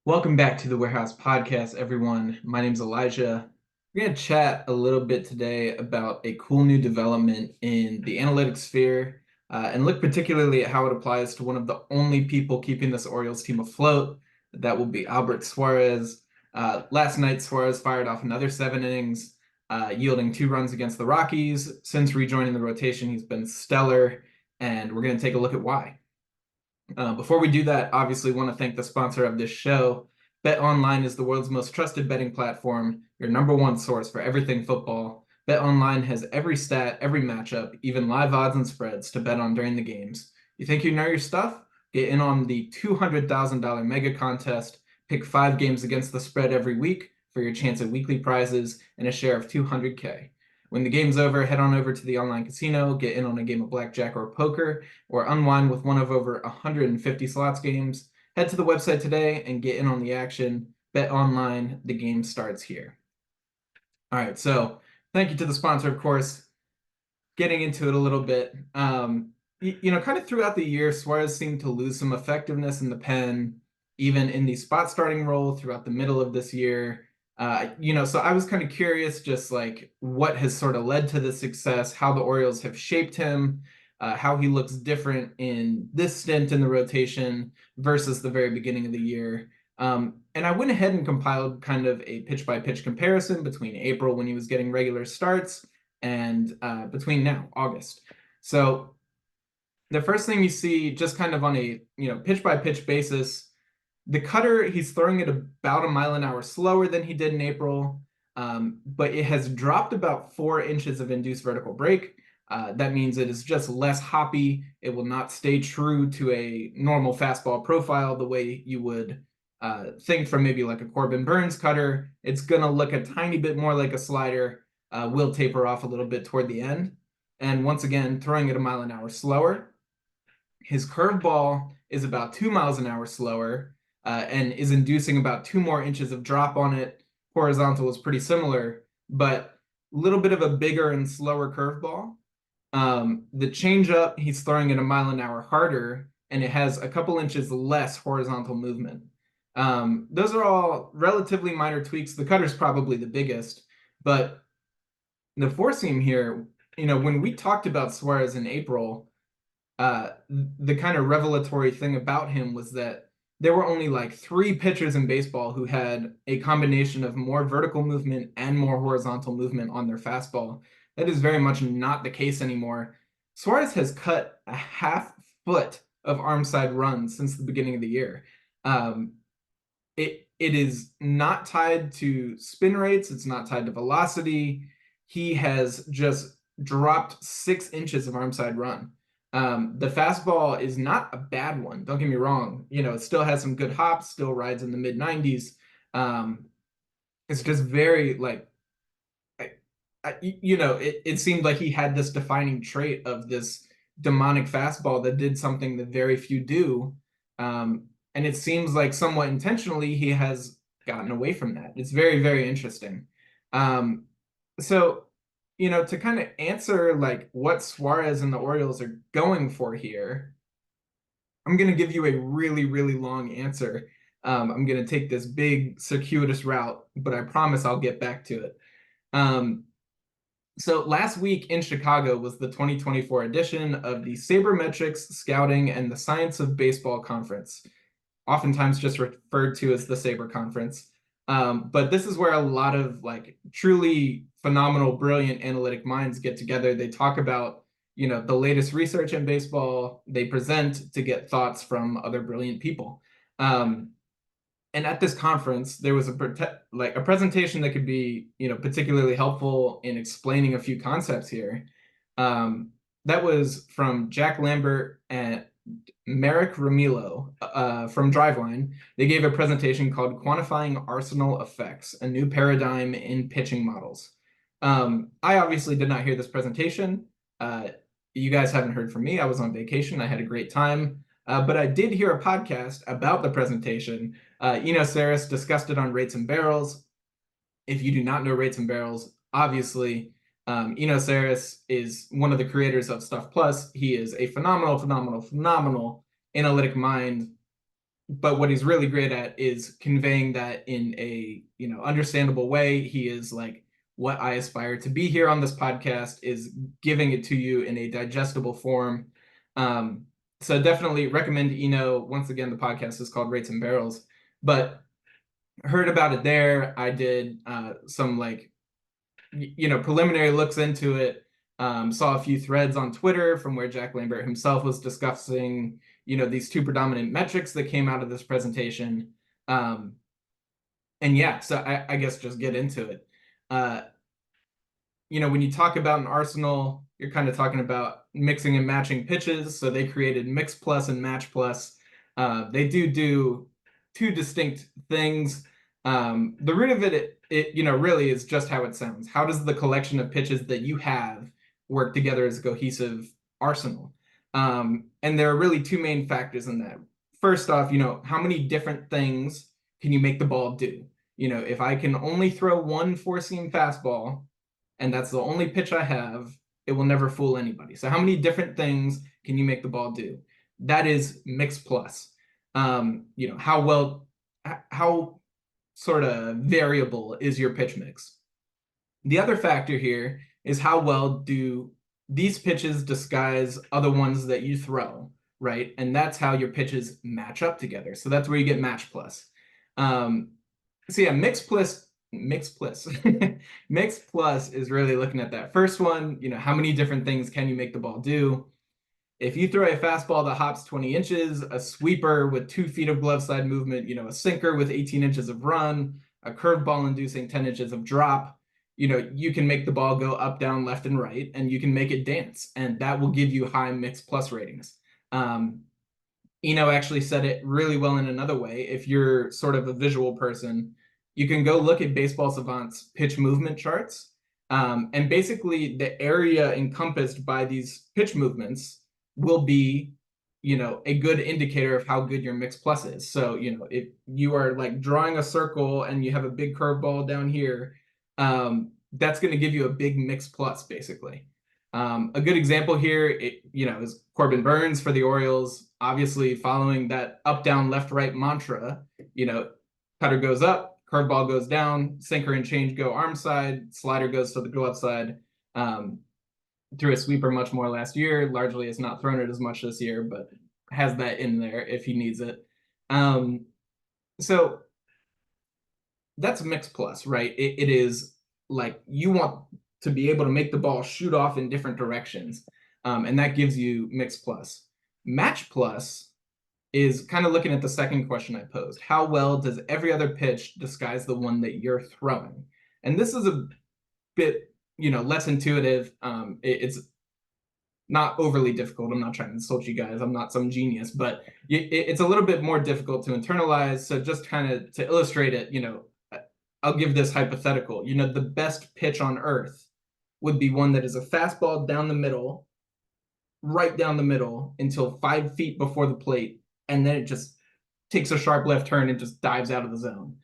Welcome back to the Warehouse Podcast, everyone. My name's Elijah. We're going to chat a little bit today about a cool new development in the analytics sphere and look particularly at how it applies to one of the only people keeping this Orioles team afloat. That will be Albert Suarez. Last night, Suarez fired off another 7 innings, yielding 2 runs against the Rockies. Since rejoining the rotation, he's been stellar, and we're going to take a look at why. Before we do that, obviously want to thank the sponsor of this show. Bet Online is the world's most trusted betting platform, your number one source for everything football. Bet Online has every stat, every matchup, even live odds and spreads to bet on during the games. You think you know your stuff? Get in on the $200,000 mega contest. Pick 5 games against the spread every week for your chance at weekly prizes and a share of 200K. When the game's over, head on over to the online casino, get in on a game of blackjack or poker, or unwind with one of over 150 slots games. Head to the website today and get in on the action. Bet online, the game starts here. All right, so thank you to the sponsor, of course. Getting into it a little bit. Kind of throughout the year, Suarez seemed to lose some effectiveness in the pen, even in the spot starting role throughout the middle of this year. So I was kind of curious just like what has sort of led to this success, how the Orioles have shaped him, how he looks different in this stint in the rotation versus the very beginning of the year. And I went ahead and compiled kind of a pitch by pitch comparison between April when he was getting regular starts and between now, August. So the first thing you see just kind of on a pitch by pitch basis, the cutter, he's throwing it about a mile an hour slower than he did in April, but it has dropped about 4 inches of induced vertical break. That means it is just less hoppy. It will not stay true to a normal fastball profile the way you would think from maybe like a Corbin Burns cutter. It's going to look a tiny bit more like a slider, will taper off a little bit toward the end. And once again, throwing it a mile an hour slower. His curveball is about 2 miles an hour slower and is inducing about 2 more inches of drop on it. Horizontal is pretty similar, but a little bit of a bigger and slower curveball. The changeup, he's throwing it a mile an hour harder, and it has a couple inches less horizontal movement. Those are all relatively minor tweaks. The cutter's probably the biggest, but the four seam here, when we talked about Suarez in April, the kind of revelatory thing about him was that there were only like 3 pitchers in baseball who had a combination of more vertical movement and more horizontal movement on their fastball. That is very much not the case anymore. Suarez has cut a half foot of arm side runs since the beginning of the year. It is not tied to spin rates. It's not tied to velocity. He has just dropped 6 inches of arm side run. The fastball is not a bad one. Don't get me wrong. It still has some good hops, still rides in the mid 90s. It's just very like, it seemed like he had this defining trait of this demonic fastball that did something that very few do. And it seems like somewhat intentionally he has gotten away from that. It's very, very interesting. So to kind of answer like what Suarez and the Orioles are going for here, I'm going to give you a really, really long answer. I'm going to take this big circuitous route, but I promise I'll get back to it. So last week in Chicago was the 2024 edition of the Sabermetrics Scouting and the Science of Baseball Conference, oftentimes just referred to as the Saber Conference. But this is where a lot of like truly phenomenal, brilliant analytic minds get together. They talk about, the latest research in baseball. They present to get thoughts from other brilliant people. And at this conference, there was a presentation that could be, particularly helpful in explaining a few concepts here. That was from Jack Lambert and Merrick Ramilo from Driveline. They gave a presentation called Quantifying Arsenal Effects, a New Paradigm in Pitching Models. I obviously did not hear this presentation. You guys haven't heard from me. I was on vacation. I had a great time. But I did hear a podcast about the presentation. Saris discussed it on Rates and Barrels. If you do not know Rates and Barrels, obviously, Saris is one of the creators of Stuff Plus. He is a phenomenal, phenomenal, phenomenal analytic mind. but what he's really great at is conveying that in a, understandable way. He is like, what I aspire to be here on this podcast is giving it to you in a digestible form. Um, so definitely recommend Eno. Once again, the podcast is called Rates and Barrels, but heard about it there. I did some like preliminary looks into it. Saw a few threads on Twitter from where Jack Lambert himself was discussing, these two predominant metrics that came out of this presentation. Um, and yeah, so I guess just get into it. Uh, when you talk about an arsenal, you're kind of talking about mixing and matching pitches. So they created Mix Plus and Match Plus. They do two distinct things. The root of it really is just how it sounds. How does the collection of pitches that you have work together as a cohesive arsenal? And there are really two main factors in that. First off, how many different things can you make the ball do? If I can only throw one four-seam fastball, and that's the only pitch I have, it will never fool anybody. So how many different things can you make the ball do? That is Mix Plus. How sort of variable is your pitch mix? The other factor here is how well do these pitches disguise other ones that you throw, right? And that's how your pitches match up together. So that's where you get Match Plus. Um, so yeah, Mix Plus, Mix Plus is really looking at that first one. How many different things can you make the ball do? If you throw a fastball that hops 20 inches, a sweeper with 2 feet of glove side movement, a sinker with 18 inches of run, a curveball inducing 10 inches of drop, you can make the ball go up, down, left, and right, and you can make it dance, and that will give you high Mix Plus ratings. Actually said it really well in another way. If you're sort of a visual person, you can go look at Baseball Savant's pitch movement charts. And basically, the area encompassed by these pitch movements will be, a good indicator of how good your Mix Plus is. So, if you are like drawing a circle and you have a big curveball down here, that's going to give you a big Mix Plus, basically. A good example here, is Corbin Burns for the Orioles, obviously following that up, down, left, right mantra. Cutter goes up, curveball goes down, sinker and change go arm side, slider goes to the glove side. Threw a sweeper much more last year, largely has not thrown it as much this year, but has that in there if he needs it. So that's Mix Plus, right? It is like you want to be able to make the ball shoot off in different directions. And that gives you Mix Plus. Match Plus is kind of looking at the second question I posed. How well does every other pitch disguise the one that you're throwing? And this is a bit, less intuitive. It's not overly difficult. I'm not trying to insult you guys. I'm not some genius, but it's a little bit more difficult to internalize. So just kind of to illustrate it, I'll give this hypothetical. The best pitch on earth would be one that is a fastball down the middle, right down the middle until 5 feet before the plate, and then it just takes a sharp left turn and just dives out of the zone.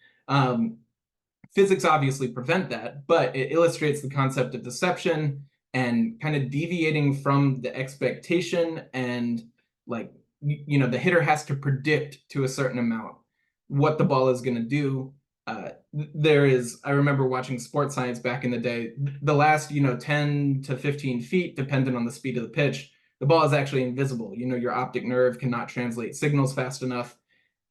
Physics obviously prevent that, but it illustrates the concept of deception and kind of deviating from the expectation, and like, the hitter has to predict to a certain amount what the ball is going to do. I remember watching sports science back in the day, the last, 10 to 15 feet, depending on the speed of the pitch, the ball is actually invisible. Your optic nerve cannot translate signals fast enough.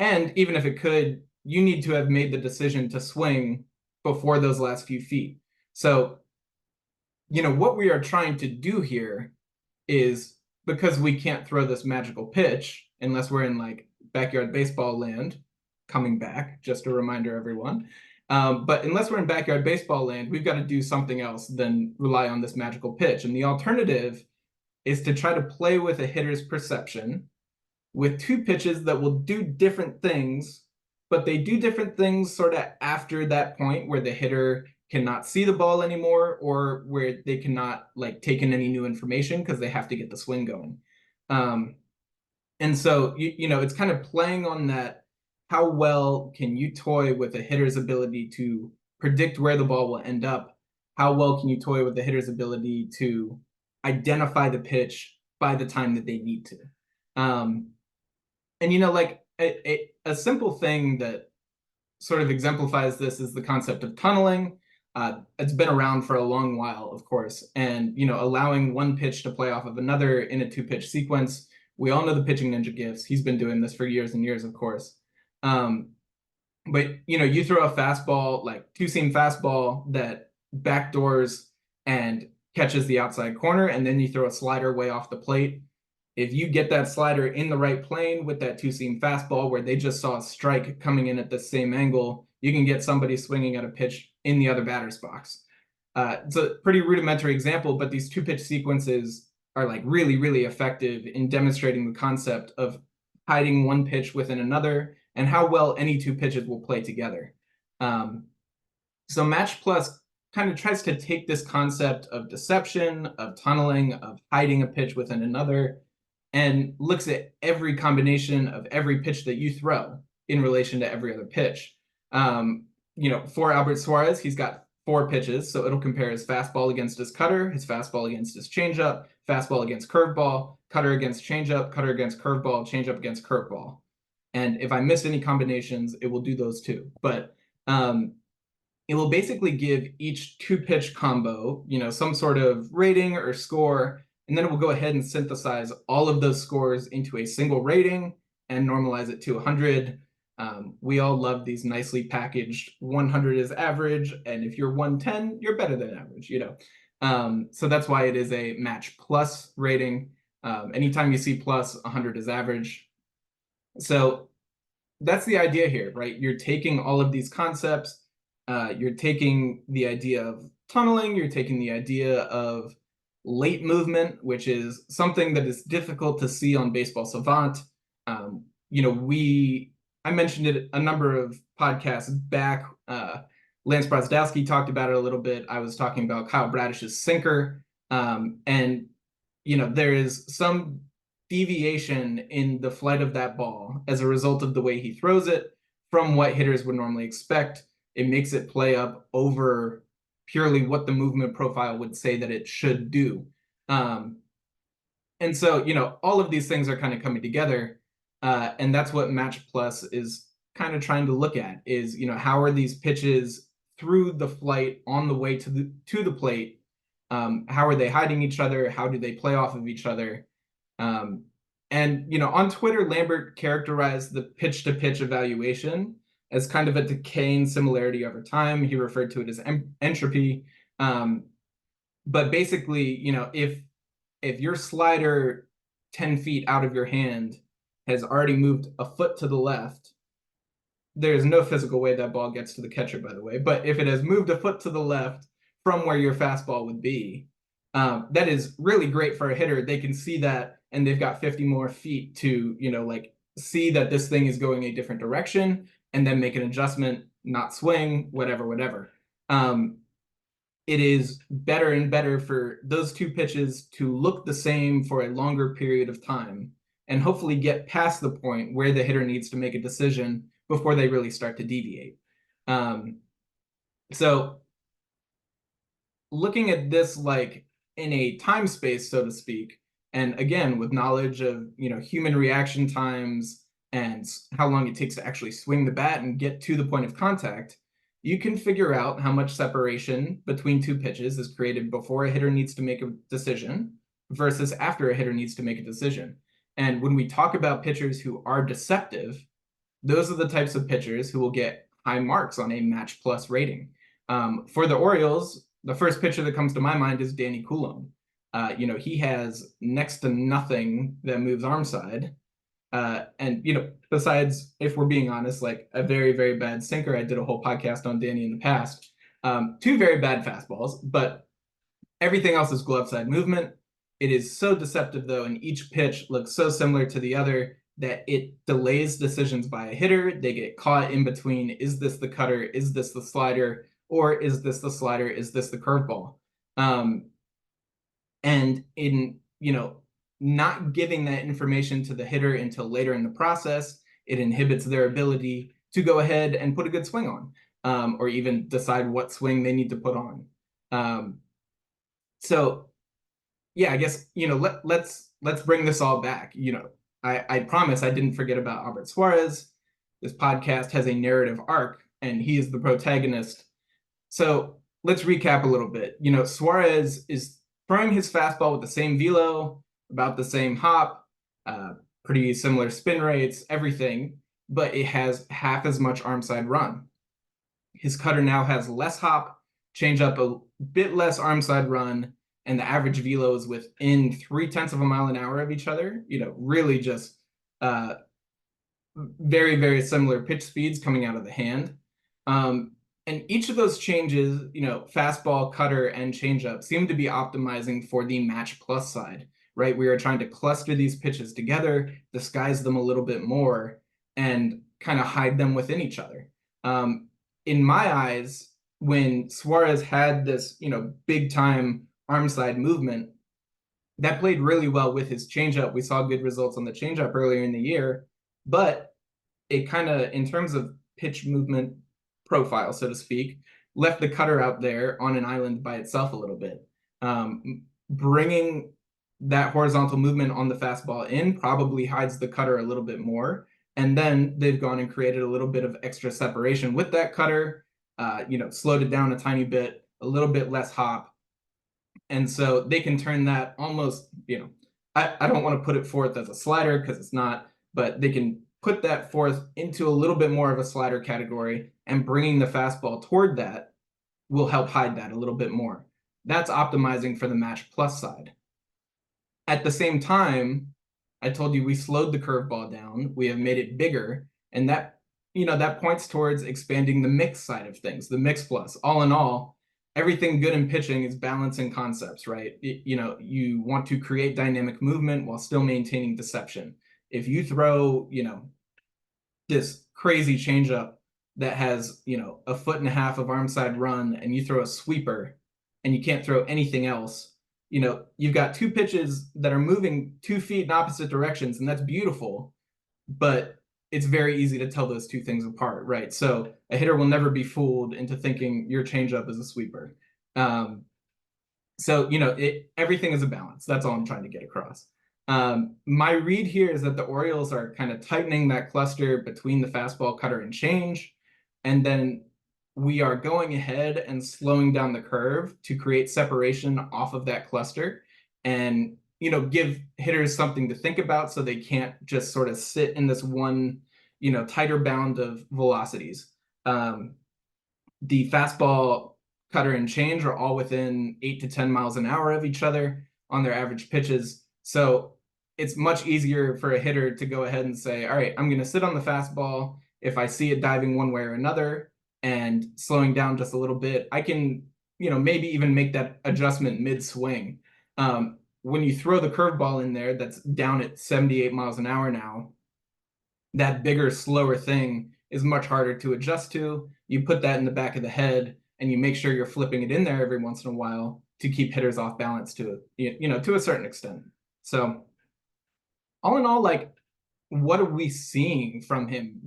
And even if it could, you need to have made the decision to swing before those last few feet. So, what we are trying to do here is, because we can't throw this magical pitch unless we're in like backyard baseball land, coming back, just a reminder, everyone. But unless we're in backyard baseball land, we've got to do something else than rely on this magical pitch. And the alternative is to try to play with a hitter's perception with two pitches that will do different things, but they do different things sort of after that point where the hitter cannot see the ball anymore, or where they cannot like take in any new information because they have to get the swing going. And so, it's kind of playing on that. How well can you toy with a hitter's ability to predict where the ball will end up? How well can you toy with the hitter's ability to identify the pitch by the time that they need to? And like a simple thing that sort of exemplifies this is the concept of tunneling. It's been around for a long while, of course, and allowing one pitch to play off of another in a two-pitch sequence. We all know the pitching ninja gifts. He's been doing this for years and years, of course. But you throw a fastball, like two-seam fastball that backdoors and catches the outside corner, and then you throw a slider way off the plate. If you get that slider in the right plane with that two-seam fastball where they just saw a strike coming in at the same angle, you can get somebody swinging at a pitch in the other batter's box. It's a pretty rudimentary example, but these two-pitch sequences are like really, really effective in demonstrating the concept of hiding one pitch within another and how well any two pitches will play together. So Match Plus kind of tries to take this concept of deception, of tunneling, of hiding a pitch within another, and looks at every combination of every pitch that you throw in relation to every other pitch. For Albert Suarez, he's got 4 pitches, so it'll compare his fastball against his cutter, his fastball against his changeup, fastball against curveball, cutter against changeup, cutter against curveball, changeup against curveball. And if I miss any combinations, it will do those too. But it will basically give each two-pitch combo, some sort of rating or score, and then it will go ahead and synthesize all of those scores into a single rating and normalize it to 100. We all love these nicely packaged 100 is average, and if you're 110, you're better than average, So that's why it is a Match Plus rating. Anytime you see plus, 100 is average. So that's the idea here, right? You're taking all of these concepts, you're taking the idea of tunneling, you're taking the idea of late movement, which is something that is difficult to see on Baseball Savant. I mentioned it a number of podcasts back. Lance Brozdowski talked about it a little bit. I was talking about Kyle Bradish's sinker. And there is some deviation in the flight of that ball as a result of the way he throws it from what hitters would normally expect. It makes it play up over purely what the movement profile would say that it should do. And so, all of these things are kind of coming together. And that's what Match Plus is kind of trying to look at is, how are these pitches through the flight on the way to the plate? How are they hiding each other? How do they play off of each other? And on Twitter, Lambert characterized the pitch-to-pitch evaluation as kind of a decaying similarity over time. He referred to it as entropy. But basically, if your slider 10 feet out of your hand has already moved a foot to the left, there's no physical way that ball gets to the catcher, by the way. But if it has moved a foot to the left from where your fastball would be, that is really great for a hitter. They can see that, and they've got 50 more feet to, see that this thing is going a different direction, and then make an adjustment, not swing, whatever. It is better and better for those two pitches to look the same for a longer period of time and hopefully get past the point where the hitter needs to make a decision before they really start to deviate. So looking at this like in a time space, so to speak, and again, with knowledge of, human reaction times and how long it takes to actually swing the bat and get to the point of contact, you can figure out how much separation between two pitches is created before a hitter needs to make a decision versus after a hitter needs to make a decision. And when we talk about pitchers who are deceptive, those are the types of pitchers who will get high marks on a Match Plus rating. For the Orioles, the first pitcher that comes to my mind is Danny Coulombe. He has next to nothing that moves arm side. And besides, if we're being honest, like a very, very bad sinker. I did a whole podcast on Danny in the past. 2 very bad fastballs, but everything else is glove side movement. It is so deceptive, though, and each pitch looks so similar to the other that it delays decisions by a hitter. They get caught in between, is this the cutter, is this the slider, or is this the slider, is this the curveball? And in, not giving that information to the hitter until later in the process, it inhibits their ability to go ahead and put a good swing on, or even decide what swing they need to put on. So yeah, I guess, let's bring this all back. I promise I didn't forget about Albert Suarez. This podcast has a narrative arc, and he is the protagonist. So let's recap a little bit. Suarez is throwing his fastball with the same velo, about the same hop, uh, pretty similar spin rates, everything, but it has half as much arm side run. His cutter now has less hop, change up a bit less arm side run, and the average velo is within 3/10 of a mile an hour of each other. Really just uh, very, very similar pitch speeds coming out of the hand. Um, and each of those changes, fastball, cutter, and changeup seem to be optimizing for the match plus side, right? We are trying to cluster these pitches together, disguise them a little bit more, and kind of hide them within each other. In my eyes, when Suarez had this, big time arm side movement, that played really well with his changeup. We saw good results on the changeup earlier in the year, but it kind of, in terms of pitch movement profile, so to speak, left the cutter out there on an island by itself a little bit. Bringing that horizontal movement on the fastball in probably hides the cutter a little bit more. And then they've gone and created a little bit of extra separation with that cutter, slowed it down a tiny bit, a little bit less hop. And so they can turn that almost, I don't want to put it forth as a slider because it's not, but they can put that forth into a little bit more of a slider category, and bringing the fastball toward that will help hide that a little bit more. That's optimizing for the match plus side. At the same time, I told you we slowed the curveball down. We have made it bigger, and that points towards expanding the mix side of things, the mix plus. All in all, everything good in pitching is balancing concepts, right? You want to create dynamic movement while still maintaining deception. If you throw, this crazy changeup that has, 1.5 feet of arm side run, and you throw a sweeper and you can't throw anything else, you've got two pitches that are moving 2 feet in opposite directions, and that's beautiful, but it's very easy to tell those two things apart, right? So a hitter will never be fooled into thinking your changeup is a sweeper. So, everything is a balance. That's all I'm trying to get across. My read here is that the Orioles are kind of tightening that cluster between the fastball, cutter, and change. And then we are going ahead and slowing down the curve to create separation off of that cluster and, give hitters something to think about so they can't just sort of sit in this one, tighter bound of velocities. The fastball, cutter, and change are all within 8 to 10 miles an hour of each other on their average pitches. So it's much easier for a hitter to go ahead and say, all right, I'm going to sit on the fastball. If I see it diving one way or another and slowing down just a little bit, I can, maybe even make that adjustment mid-swing. When you throw the curveball in there that's down at 78 miles an hour now, that bigger, slower thing is much harder to adjust to. You put that in the back of the head and you make sure you're flipping it in there every once in a while to keep hitters off balance to a certain extent. So all in all, like, what are we seeing from him?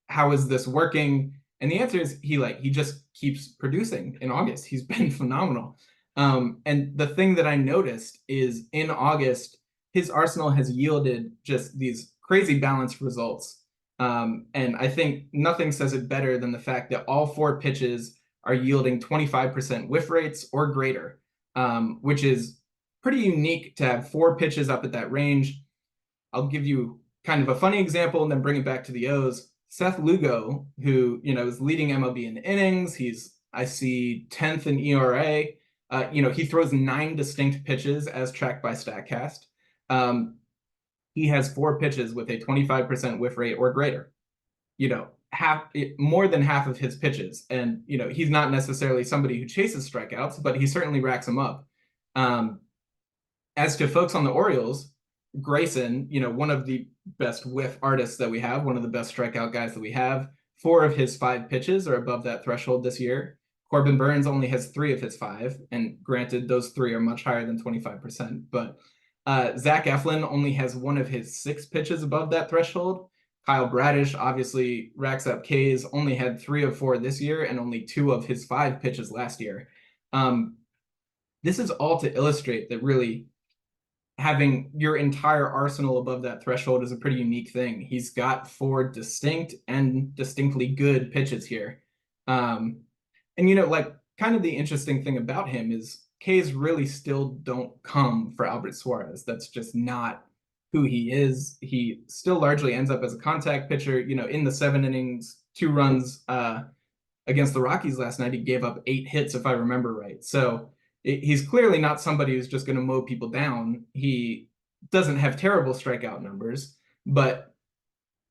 How is this working? And the answer is he just keeps producing in August. He's been phenomenal. And the thing that I noticed is in August, his arsenal has yielded just these crazy balanced results. And I think nothing says it better than the fact that all 4 pitches are yielding 25% whiff rates or greater, which is pretty unique to have 4 pitches up at that range. I'll give you kind of a funny example and then bring it back to the O's. Seth Lugo, who, is leading MLB in innings. I see 10th in ERA. He throws 9 distinct pitches as tracked by StatCast. He has 4 pitches with a 25% whiff rate or greater. More than half of his pitches. And, he's not necessarily somebody who chases strikeouts, but he certainly racks them up. As to folks on the Orioles, Grayson, one of the best whiff artists that we have, one of the best strikeout guys that we have, 4 of his 5 pitches are above that threshold this year. Corbin Burns only has 3 of his 5, and granted, those 3 are much higher than 25%. But Zach Eflin only has 1 of his 6 pitches above that threshold. Kyle Bradish obviously racks up Ks, only had 3 of 4 this year, and only 2 of his 5 pitches last year. This is all to illustrate that really having your entire arsenal above that threshold is a pretty unique thing. He's got four distinct and distinctly good pitches here. Um, and like kind of the interesting thing about him is Ks really still don't come for Albert Suarez. That's just not who he is. He still largely ends up as a contact pitcher. In the 7 innings, 2 runs against the Rockies last night, he gave up 8 hits, if I remember right. So he's clearly not somebody who's just going to mow people down. He doesn't have terrible strikeout numbers, but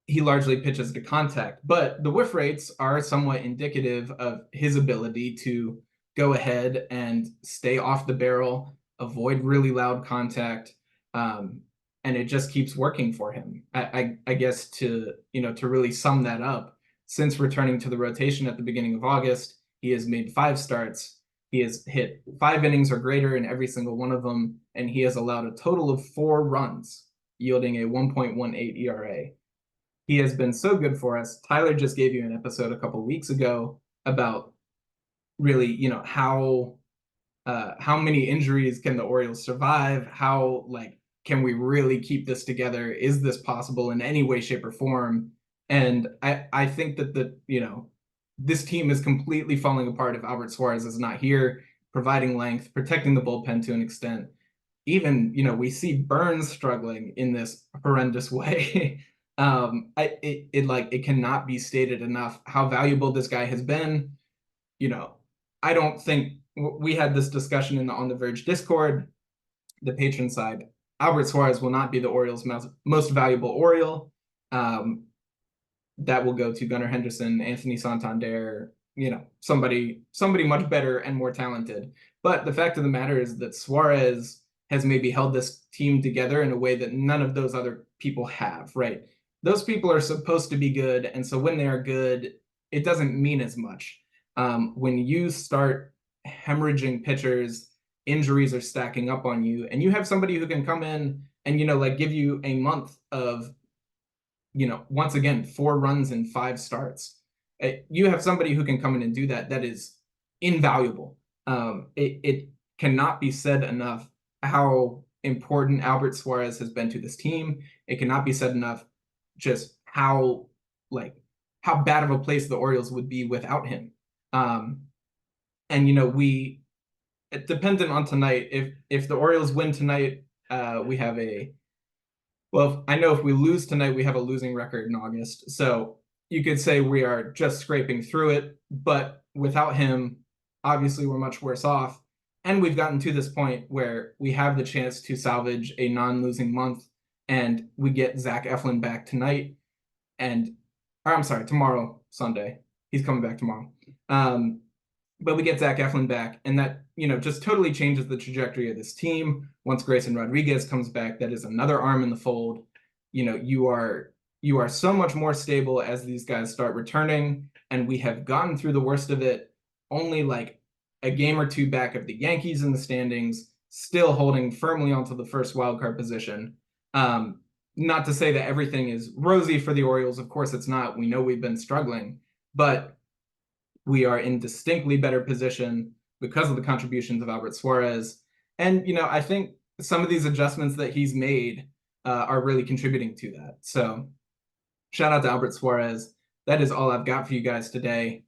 he largely pitches to contact. But the whiff rates are somewhat indicative of his ability to go ahead and stay off the barrel, avoid really loud contact, and it just keeps working for him. I guess to really sum that up, since returning to the rotation at the beginning of August, he has made 5 starts. He has hit 5 innings or greater in every single one of them, and he has allowed a total of 4 runs, yielding a 1.18 ERA. He has been so good for us. Tyler just gave you an episode a couple weeks ago about really, how many injuries can the Orioles survive? How can we really keep this together? Is this possible in any way, shape, or form? And I think that this team is completely falling apart if Albert Suarez is not here, providing length, protecting the bullpen to an extent. Even we see Burns struggling in this horrendous way. It cannot be stated enough how valuable this guy has been. I don't think we had this discussion in the On the Verge Discord, the patron side. Albert Suarez will not be the Orioles' most valuable Oriole. That will go to Gunnar Henderson, Anthony Santander, somebody much better and more talented. But the fact of the matter is that Suarez has maybe held this team together in a way that none of those other people have, right? Those people are supposed to be good, and so when they are good, it doesn't mean as much. When you start hemorrhaging pitchers, injuries are stacking up on you, and you have somebody who can come in and give you a month of once again 4 runs in 5 starts. You have somebody who can come in and do that. That is invaluable. It cannot be said enough how important Albert Suarez has been to this team. It cannot be said enough just how bad of a place the Orioles would be without him. And we, dependent on tonight, if the Orioles win tonight, we have I know if we lose tonight, we have a losing record in August. So you could say we are just scraping through it, but without him, obviously we're much worse off. And we've gotten to this point where we have the chance to salvage a non-losing month, and we get Zach Eflin back tonight, or I'm sorry, tomorrow, Sunday. He's coming back tomorrow. But we get Zach Eflin back, and that just totally changes the trajectory of this team. Once Grayson Rodriguez comes back, that is another arm in the fold. You are so much more stable as these guys start returning, and we have gotten through the worst of it. Only a game or two back of the Yankees in the standings, still holding firmly onto the first wildcard position. Not to say that everything is rosy for the Orioles. Of course, it's not. We know we've been struggling, but we are in distinctly better position because of the contributions of Albert Suarez. And, I think some of these adjustments that he's made are really contributing to that. So shout out to Albert Suarez. That is all I've got for you guys today.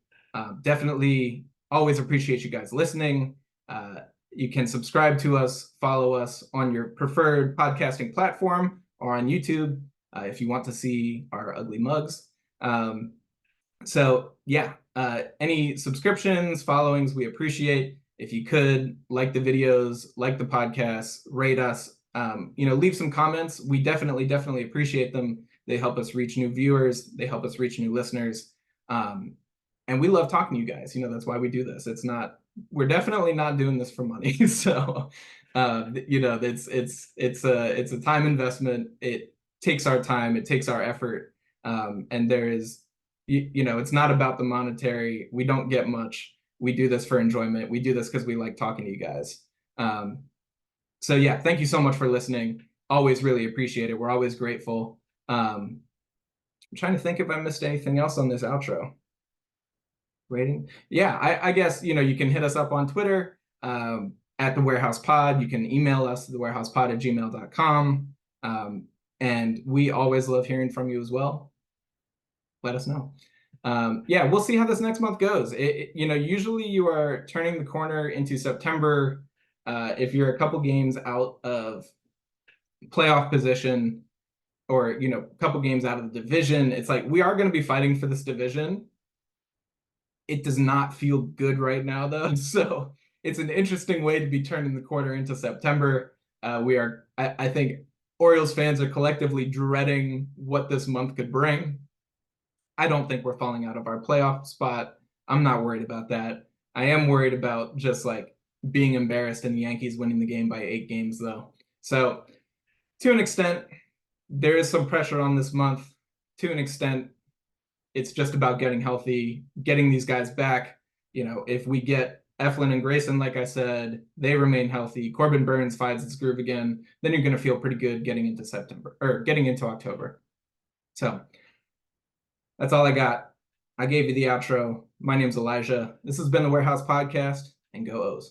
Definitely always appreciate you guys listening. You can subscribe to us, follow us on your preferred podcasting platform or on YouTube if you want to see our ugly mugs. So yeah, any subscriptions, followings, we appreciate. If you could like the videos, like the podcasts, rate us, leave some comments. We definitely appreciate them. They help us reach new viewers. They help us reach new listeners. And we love talking to you guys. That's why we do this. We're definitely not doing this for money. So, it's a time investment. It takes our time. It takes our effort. And there is, it's not about the monetary. We don't get much. We do this for enjoyment. We do this because we like talking to you guys. So yeah, thank you so much for listening. Always really appreciate it. We're always grateful. I'm trying to think if I missed anything else on this outro. Rating? Yeah, I guess, you can hit us up on Twitter, at the Warehouse Pod. You can email us at thewarehousepod@gmail.com. And we always love hearing from you as well. Let us know. Yeah, we'll see how this next month goes. Usually you are turning the corner into September. If you're a couple games out of playoff position, or a couple games out of the division, it's like we are going to be fighting for this division. It does not feel good right now, though. So it's an interesting way to be turning the corner into September. I think Orioles fans are collectively dreading what this month could bring. I don't think we're falling out of our playoff spot. I'm not worried about that. I am worried about just like being embarrassed and the Yankees winning the game by 8 games, though. So to an extent, there is some pressure on this month. To an extent, it's just about getting healthy, getting these guys back. If we get Eflin and Grayson, like I said, they remain healthy, Corbin Burns finds its groove again, then you're going to feel pretty good getting into September or getting into October. So that's all I got. I gave you the outro. My name's Elijah. This has been the Warehouse Podcast, and go O's.